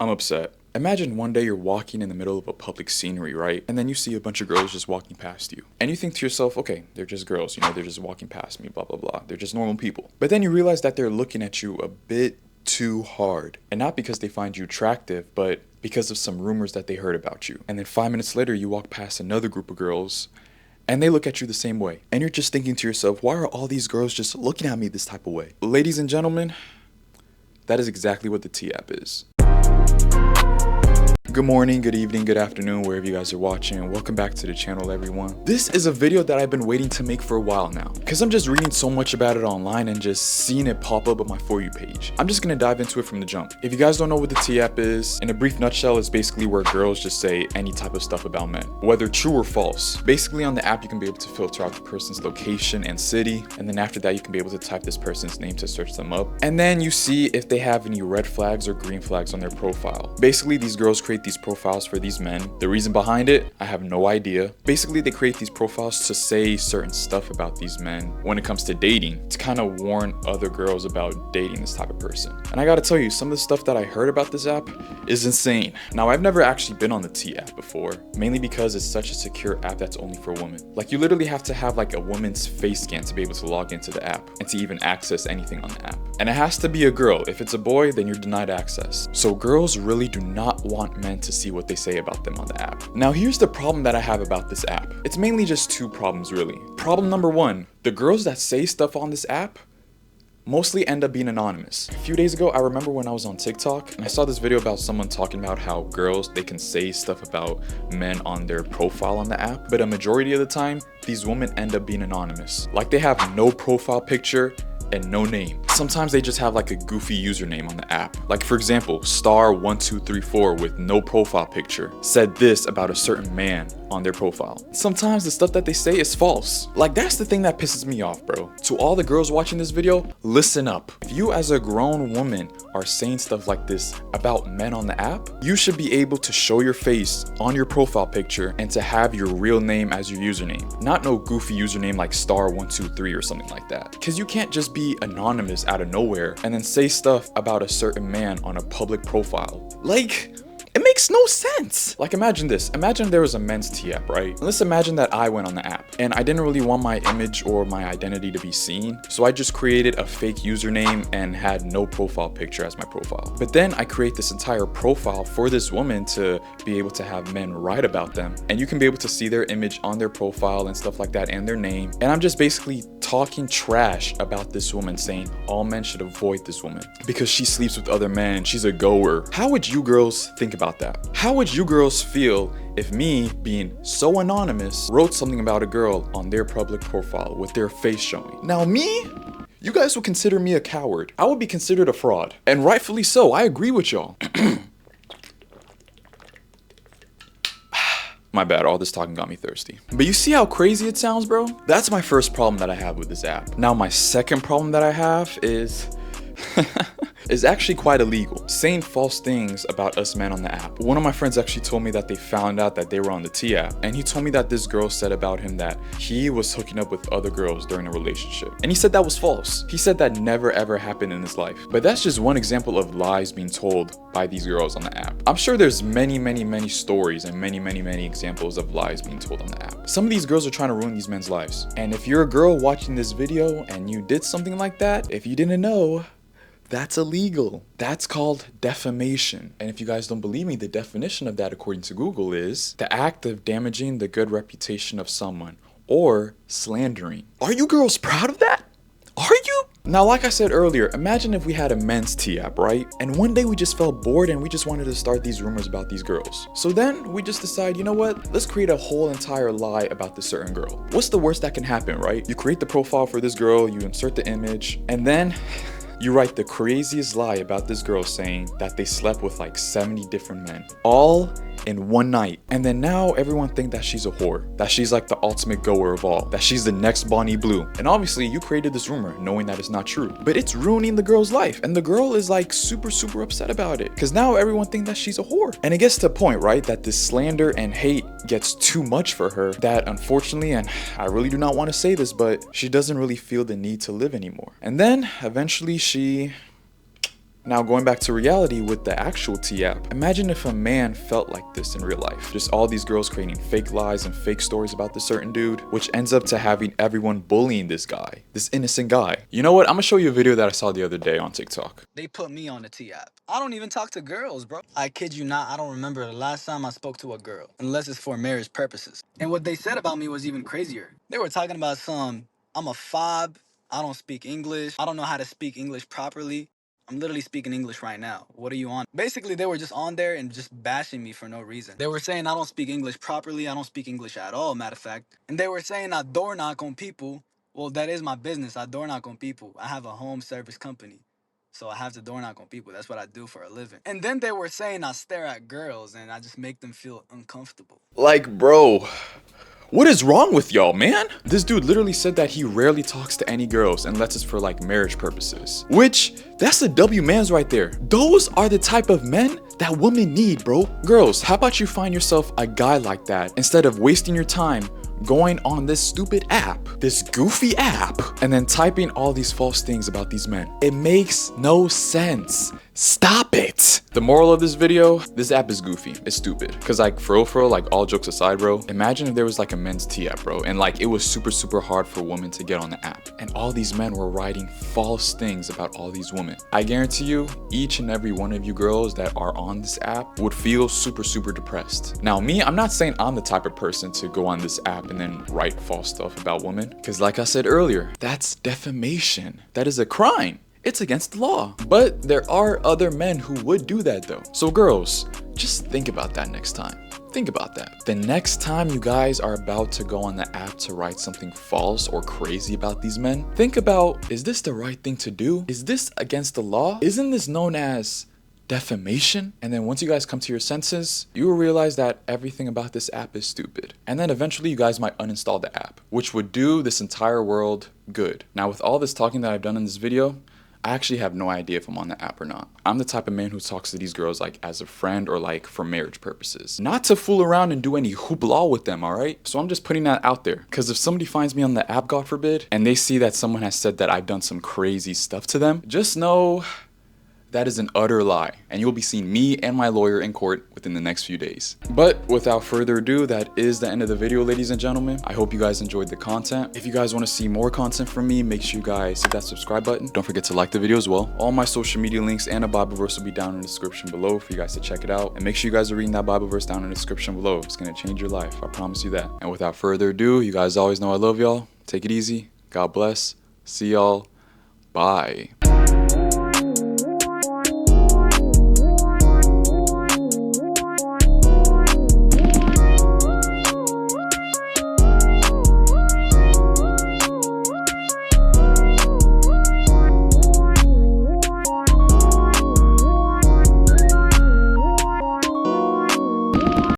I'm upset. Imagine one day you're walking in the middle of a public scenery, right? And then you see a bunch of girls just walking past you. And you think to yourself, okay, they're just girls, they're just walking past me, blah, blah, blah. They're just normal people. But then you realize that they're looking at you a bit too hard. And not because they find you attractive, but because of some rumors that they heard about you. And then 5 minutes later, you walk past another group of girls and they look at you the same way. And you're just thinking to yourself, why are all these girls just looking at me this type of way? Ladies and gentlemen, that is exactly what the T-app is. Good morning, good evening, good afternoon, wherever you guys are watching. Welcome back to the channel, everyone. This is a video that I've been waiting to make for a while now, because I'm just reading so much about it online and just seeing it pop up on my For You page. I'm just gonna dive into it from the jump. If you guys don't know what the T-app is, in a brief nutshell, it's basically where girls just say any type of stuff about men, whether true or false. Basically, on the app, you can be able to filter out the person's location and city, and then after that, you can be able to type this person's name to search them up. And then you see if they have any red flags or green flags on their profile. Basically, these girls create these profiles for these men. The reason behind it, I have no idea. Basically, they create these profiles to say certain stuff about these men when it comes to dating, to kind of warn other girls about dating this type of person. And I gotta tell you, some of the stuff that I heard about this app is insane. Now, I've never actually been on the T-app before, mainly because it's such a secure app that's only for women. Like, you literally have to have like a woman's face scan to be able to log into the app and to even access anything on the app. And it has to be a girl. If it's a boy, then you're denied access. So girls really do not want men to see what they say about them on the app. Now, here's the problem that I have about this app. It's mainly just two problems, really. Problem number one, the girls that say stuff on this app mostly end up being anonymous. A few days ago, I remember when I was on TikTok and I saw this video about someone talking about how girls, they can say stuff about men on their profile on the app, but a majority of the time, these women end up being anonymous. Like, they have no profile picture and no name. Sometimes they just have like a goofy username on the app. Like, for example, star1234 with no profile picture said this about a certain man on their profile. Sometimes the stuff that they say is false. Like, that's the thing that pisses me off, bro. To all the girls watching this video, listen up. If you as a grown woman are saying stuff like this about men on the app, you should be able to show your face on your profile picture and to have your real name as your username. Not no goofy username like star123 or something like that. Because you can't just be anonymous out of nowhere and then say stuff about a certain man on a public profile. Like, it makes no sense. Like, imagine this. Imagine there was a men's T-app, right? And let's imagine that I went on the app and I didn't really want my image or my identity to be seen. So I just created a fake username and had no profile picture as my profile. But then I create this entire profile for this woman to be able to have men write about them. And you can be able to see their image on their profile and stuff like that and their name. And I'm just basically talking trash about this woman, saying all men should avoid this woman because she sleeps with other men, she's a goer. How would you girls think about that? How would you girls feel if me, being so anonymous, wrote something about a girl on their public profile with their face showing? Now me, you guys would consider me a coward. I would be considered a fraud. And rightfully so, I agree with y'all. My bad, all this talking got me thirsty. But you see how crazy it sounds, bro? That's my first problem that I have with this app. Now, my second problem that I have is is actually quite illegal. Saying false things about us men on the app. One of my friends actually told me that they found out that they were on the T-app, and he told me that this girl said about him that he was hooking up with other girls during a relationship. And he said that was false. He said that never ever happened in his life. But that's just one example of lies being told by these girls on the app. I'm sure there's many stories and many examples of lies being told on the app. Some of these girls are trying to ruin these men's lives. And if you're a girl watching this video and you did something like that, if you didn't know, that's illegal. That's called defamation. And if you guys don't believe me, the definition of that according to Google is the act of damaging the good reputation of someone or slandering. Are you girls proud of that? Are you? Now, like I said earlier, imagine if we had a men's T-app, right? And one day we just felt bored and we just wanted to start these rumors about these girls. So then we just decide, you know what? Let's create a whole entire lie about this certain girl. What's the worst that can happen, right? You create the profile for this girl, you insert the image, and then you write the craziest lie about this girl saying that they slept with like 70 different men, all in one night. And then now everyone think that she's a whore, that she's like the ultimate goer of all, that she's the next Bonnie Blue. And obviously you created this rumor knowing that it's not true, but it's ruining the girl's life. And the girl is like super upset about it because now everyone think that she's a whore. And it gets to the point, right, that this slander and hate gets too much for her that unfortunately, and I really do not want to say this, but she doesn't really feel the need to live anymore. And then eventually she Now going back to reality with the actual T app, imagine if a man felt like this in real life. Just all these girls creating fake lies and fake stories about this certain dude, which ends up to having everyone bullying this guy, this innocent guy. You know what? I'm gonna show you a video that I saw the other day on TikTok. They put me on the T app. I don't even talk to girls, bro. I kid you not, I don't remember the last time I spoke to a girl, unless it's for marriage purposes. And what they said about me was even crazier. They were talking about I'm a fob, I don't speak English, I don't know how to speak English properly. I'm literally speaking English right now. What are you on? Basically, they were just on there and just bashing me for no reason. They were saying I don't speak English properly, I don't speak English at all, matter of fact. And they were saying I door knock on people. Well, that is my business. I door knock on people. I have a home service company. So I have to door knock on people. That's what I do for a living. And then they were saying I stare at girls and I just make them feel uncomfortable. Like, bro, what is wrong with y'all, man? This dude literally said that he rarely talks to any girls unless it's for like marriage purposes. Which, that's the W mans right there. Those are the type of men that women need, bro. Girls, how about you find yourself a guy like that instead of wasting your time going on this stupid app, this goofy app, and then typing all these false things about these men. It makes no sense. Stop it. The moral of this video, this app is goofy. It's stupid. Cause like for real, like all jokes aside, bro, imagine if there was like a men's T app, bro, and like it was super hard for women to get on the app. And all these men were writing false things about all these women. I guarantee you, each and every one of you girls that are on this app would feel super depressed. Now me, I'm not saying I'm the type of person to go on this app and then write false stuff about women. Cause like I said earlier, that's defamation. That is a crime. It's against the law. But there are other men who would do that though. So girls, just think about that next time. Think about that. The next time you guys are about to go on the app to write something false or crazy about these men, think about, is this the right thing to do? Is this against the law? Isn't this known as defamation? And then once you guys come to your senses, you will realize that everything about this app is stupid. And then eventually you guys might uninstall the app, which would do this entire world good. Now with all this talking that I've done in this video, I actually have no idea if I'm on the app or not. I'm the type of man who talks to these girls like as a friend or like for marriage purposes. Not to fool around and do any hoopla with them, alright? So I'm just putting that out there. Because if somebody finds me on the app, God forbid, and they see that someone has said that I've done some crazy stuff to them, just know that is an utter lie, and you'll be seeing me and my lawyer in court within the next few days. But without further ado, that is the end of the video, ladies and gentlemen. I hope you guys enjoyed the content. If you guys want to see more content from me, make sure you guys hit that subscribe button. Don't forget to like the video as well. All my social media links and a Bible verse will be down in the description below for you guys to check it out. And make sure you guys are reading that Bible verse down in the description below. It's going to change your life. I promise you that. And without further ado, you guys always know I love y'all. Take it easy. God bless. See y'all. Bye.